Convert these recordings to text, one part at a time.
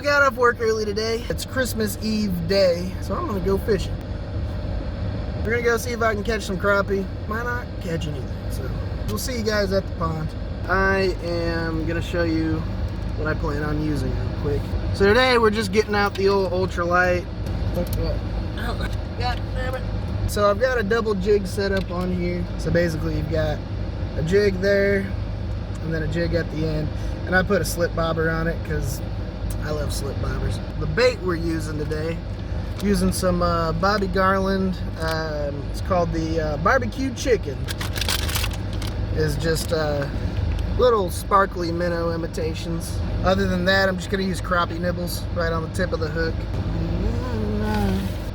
got off work early today. It's Christmas Eve day, so I'm gonna go fishing. We're gonna go see if I can catch some crappie. Might not catch anything, so we'll see you guys at the pond. I am gonna show you what I plan on using real quick. So today we're just getting out the old ultralight. God damn it. So I've got a double jig set up on here. So basically you've got a jig there and then a jig at the end. And I put a slip bobber on it because I love slip bobbers. The bait we're using today, using some Bobby Garland, it's called the barbecue chicken. Is just little sparkly minnow imitations. Other than that, I'm just gonna use crappie nibbles right on the tip of the hook.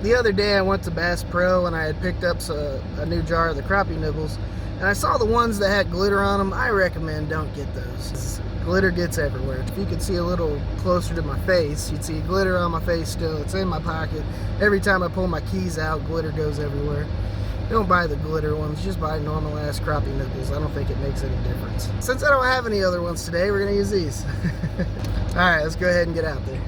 The other day I went to Bass Pro and I had picked up a new jar of the crappie nibbles, and I saw the ones that had glitter on them. I recommend don't get those. Glitter gets everywhere. If you could see a little closer to my face, you'd see glitter on my face still. It's in my pocket. Every time I pull my keys out, glitter goes everywhere. Don't buy the glitter ones, just buy normal ass crappie nibbles. I don't think it makes any difference. Since I don't have any other ones today, we're gonna use these. Alright, let's go ahead and get out there.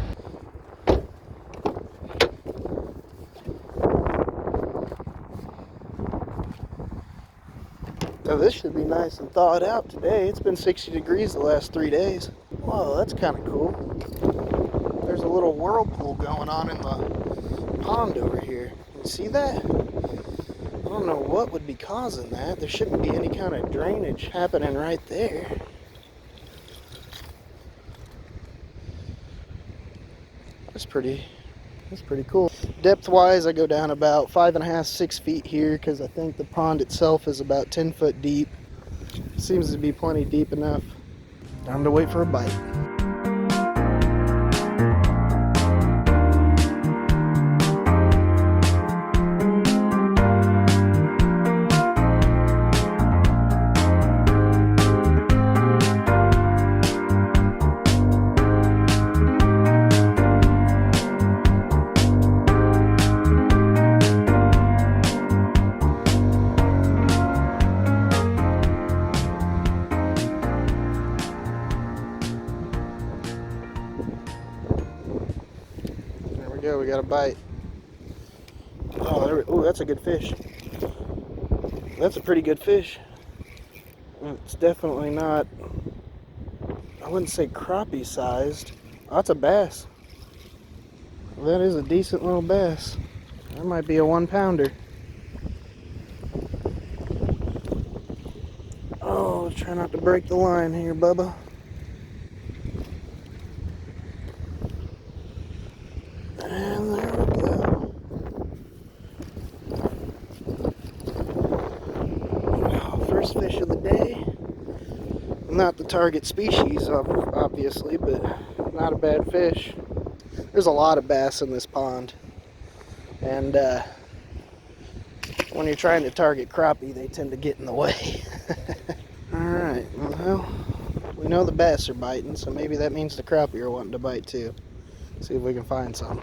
So this should be nice and thawed out today. It's been 60 degrees the last 3 days. Whoa, that's kind of cool. There's a little whirlpool going on in the pond over here. You see that? I don't know what would be causing that. There shouldn't be any kind of drainage happening right there. That's pretty cool. Depth-wise, I go down about 5.5, 6 feet here because I think the pond itself is about 10 foot deep. Seems to be plenty deep enough. Time to wait for a bite. We got a bite. Oh, that's a good fish. That's a pretty good fish. It's definitely not, I wouldn't say crappie sized. Oh, that's a bass. That is a decent little bass. That might be a 1 pounder. Oh, try not to break the line here, Bubba. And there we go. Oh, first fish of the day. Not the target species, obviously, but not a bad fish. There's a lot of bass in this pond. And when you're trying to target crappie, they tend to get in the way. Alright, well, we know the bass are biting, so maybe that means the crappie are wanting to bite too. See if we can find some.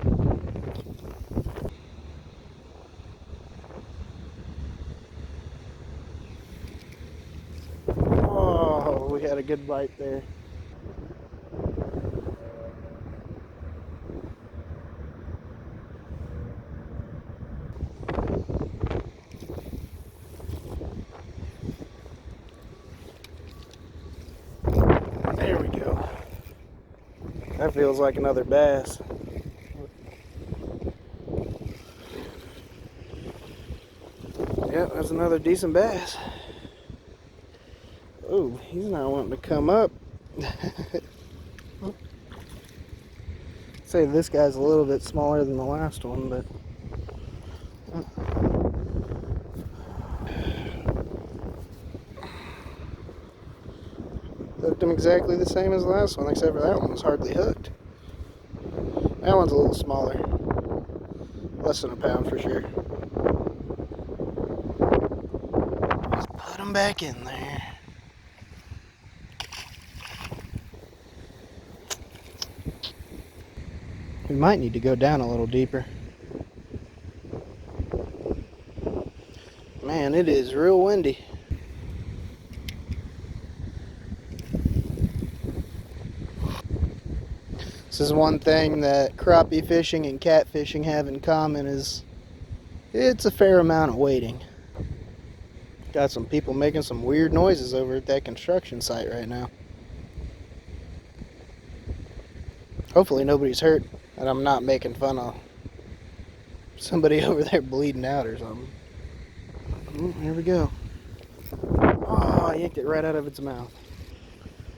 Oh, we had a good bite there. There we go. That feels like another bass. Yep, that's another decent bass. Oh, he's not wanting to come up. Say this guy's a little bit smaller than the last one, but hooked him exactly the same as the last one, except for that one was hardly hooked. That one's a little smaller. Less than a pound for sure. Let's put him back in there. We might need to go down a little deeper. Man, it is real windy. This is one thing that crappie fishing and catfishing have in common is it's a fair amount of waiting. Got some people making some weird noises over at that construction site right now. Hopefully nobody's hurt and I'm not making fun of somebody over there bleeding out or something. Oh, here we go. Oh, I yanked it right out of its mouth.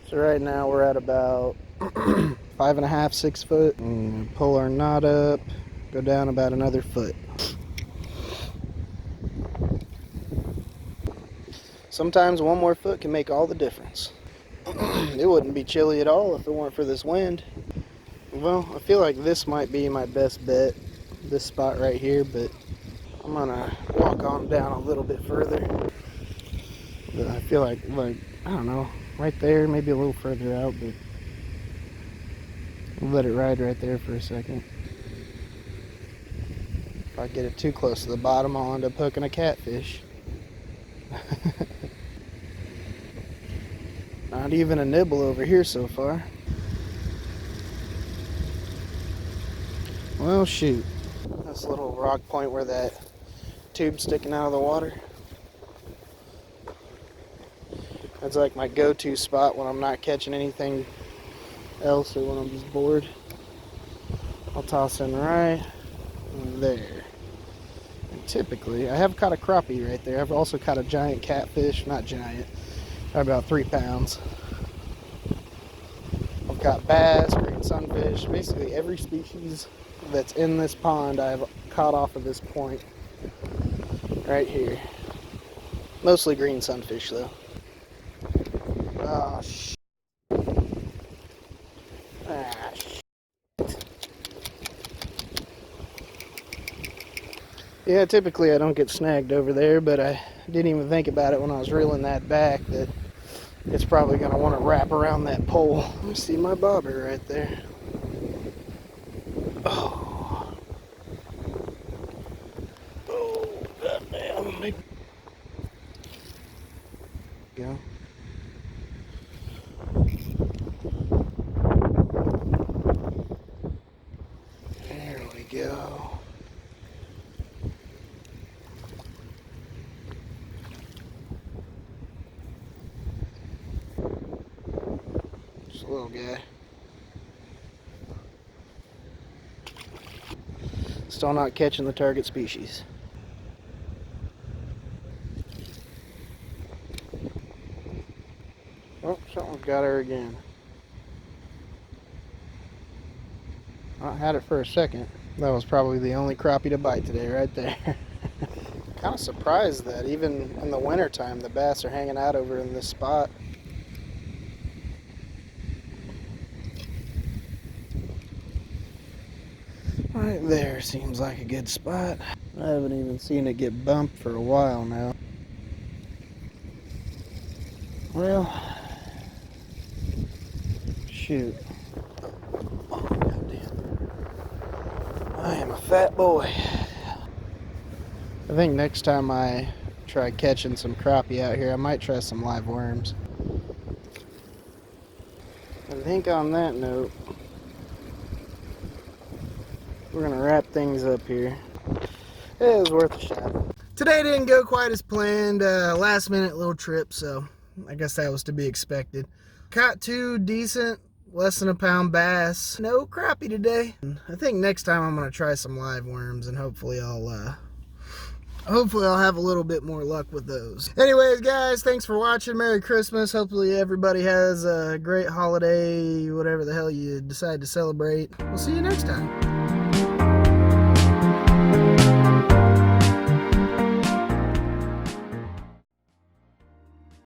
So right now we're at about 5.5, 6 foot. And pull our knot up, go down about another foot. Sometimes one more foot can make all the difference. It wouldn't be chilly at all if it weren't for this wind. Well, I feel like this might be my best bet, this spot right here, but I'm gonna walk on down a little bit further. But I feel like, I don't know, right there, maybe a little further out, but we'll let it ride right there for a second. If I get it too close to the bottom, I'll end up hooking a catfish. Not even a nibble over here so far. Well, shoot. This little rock point where that tube's sticking out of the water. That's like my go-to spot when I'm not catching anything else or when I'm just bored. I'll toss in right there. And typically, I have caught a crappie right there. I've also caught a giant catfish, not giant, about 3 pounds. I've got bass, green sunfish, basically every species that's in this pond I've caught off of this point right here. Mostly green sunfish though. Oh shit. Ah shit. Yeah, typically I don't get snagged over there, but I didn't even think about it when I was reeling that back that it's probably going to want to wrap around that pole. You see my bobber right there. Oh. Oh, goddamn. Go. There we go. Just a little guy. Still not catching the target species. Oh, something's got her again. I had it for a second. That was probably the only crappie to bite today right there. Kind of surprised that even in the wintertime the bass are hanging out over in this spot. Right there seems like a good spot. I haven't even seen it get bumped for a while now. Well, shoot. Oh, goddamn. I am a fat boy. I think next time I try catching some crappie out here, I might try some live worms. I think on that note, we're gonna wrap things up here. It was worth a shot. Today didn't go quite as planned. Last minute little trip, so I guess that was to be expected. Caught 2 decent, less than a pound bass. No crappie today. I think next time I'm gonna try some live worms and hopefully I'll have a little bit more luck with those. Anyways, guys, thanks for watching. Merry Christmas. Hopefully everybody has a great holiday, whatever the hell you decide to celebrate. We'll see you next time.